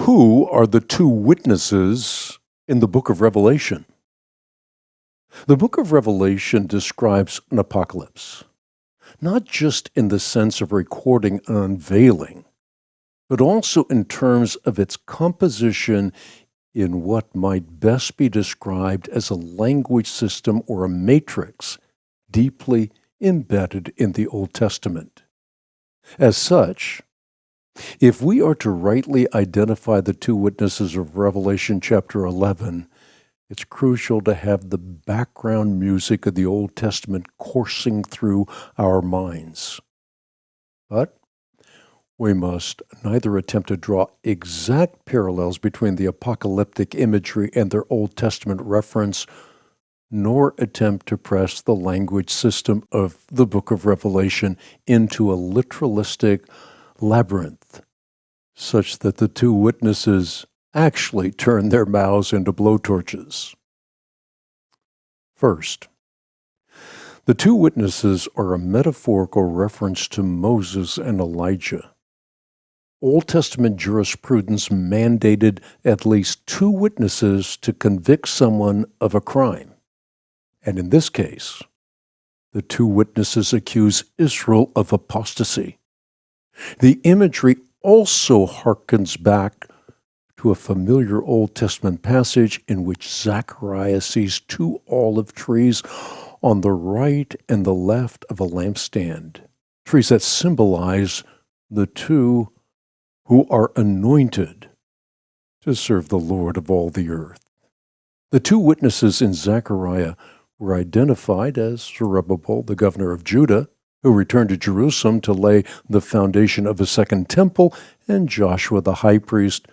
Who are the two witnesses in the book of Revelation? The book of Revelation describes an apocalypse, not just in the sense of recording an unveiling, but also in terms of its composition in what might best be described as a language system or a matrix deeply embedded in the Old Testament. As such, if we are to rightly identify the two witnesses of Revelation chapter 11, it's crucial to have the background music of the Old Testament coursing through our minds. But we must neither attempt to draw exact parallels between the apocalyptic imagery and their Old Testament reference, nor attempt to press the language system of the book of Revelation into a literalistic labyrinth, such that the two witnesses actually turn their mouths into blowtorches. First, the two witnesses are a metaphorical reference to Moses and Elijah. Old Testament jurisprudence mandated at least two witnesses to convict someone of a crime. And in this case, the two witnesses accuse Israel of apostasy. The imagery also harkens back to a familiar Old Testament passage in which Zechariah sees two olive trees on the right and the left of a lampstand, trees that symbolize the two who are anointed to serve the Lord of all the earth. The two witnesses in Zechariah were identified as Zerubbabel, the governor of Judah, who returned to Jerusalem to lay the foundation of a second temple, and Joshua the high priest,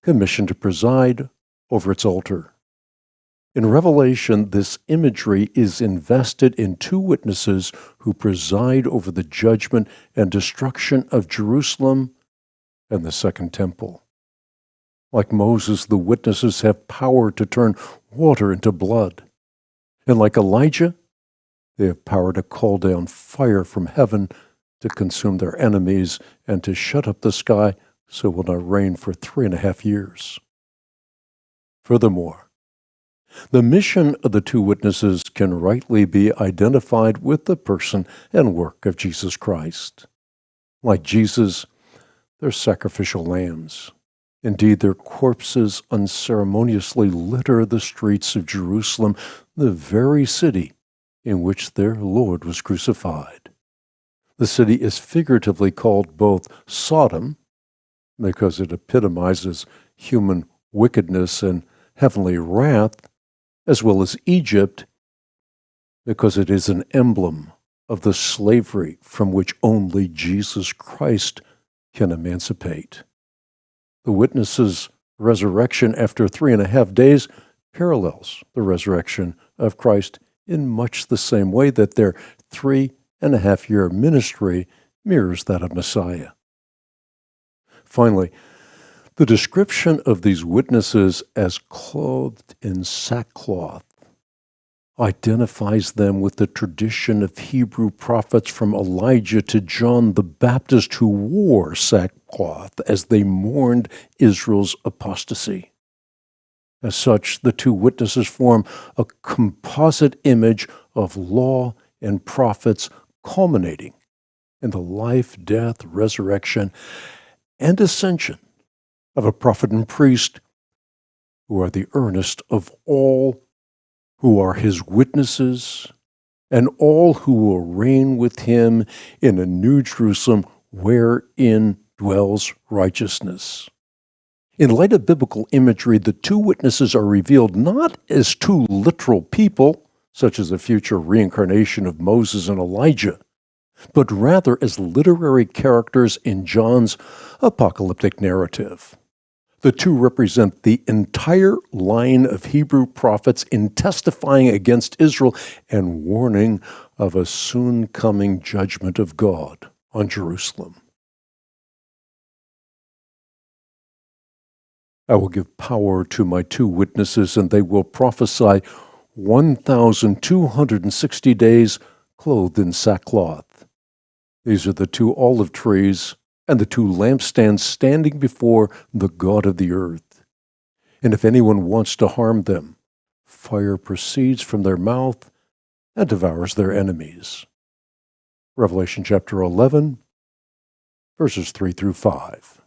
commissioned to preside over its altar. In Revelation, this imagery is invested in two witnesses who preside over the judgment and destruction of Jerusalem and the second temple. Like Moses, the witnesses have power to turn water into blood. And like Elijah, they have power to call down fire from heaven to consume their enemies and to shut up the sky so it will not rain for 3.5 years. Furthermore, the mission of the two witnesses can rightly be identified with the person and work of Jesus Christ. Like Jesus, they're sacrificial lambs. Indeed, their corpses unceremoniously litter the streets of Jerusalem, the very city in which their Lord was crucified. The city is figuratively called both Sodom, because it epitomizes human wickedness and heavenly wrath, as well as Egypt, because it is an emblem of the slavery from which only Jesus Christ can emancipate. The witnesses' resurrection after 3.5 days parallels the resurrection of Christ in much the same way that their 3.5-year ministry mirrors that of Messiah. Finally, the description of these witnesses as clothed in sackcloth identifies them with the tradition of Hebrew prophets from Elijah to John the Baptist, who wore sackcloth as they mourned Israel's apostasy. As such, the two witnesses form a composite image of law and prophets culminating in the life, death, resurrection, and ascension of a prophet and priest who are the earnest of all who are his witnesses, and all who will reign with him in a new Jerusalem wherein dwells righteousness. In light of biblical imagery, the two witnesses are revealed not as two literal people, such as a future reincarnation of Moses and Elijah, but rather as literary characters in John's apocalyptic narrative. The two represent the entire line of Hebrew prophets in testifying against Israel and warning of a soon coming judgment of God on Jerusalem. I will give power to my two witnesses, and they will prophesy 1,260 days clothed in sackcloth. These are the two olive trees and the two lampstands standing before the God of the earth. And if anyone wants to harm them, fire proceeds from their mouth and devours their enemies. Revelation chapter 11, verses 3 through 5.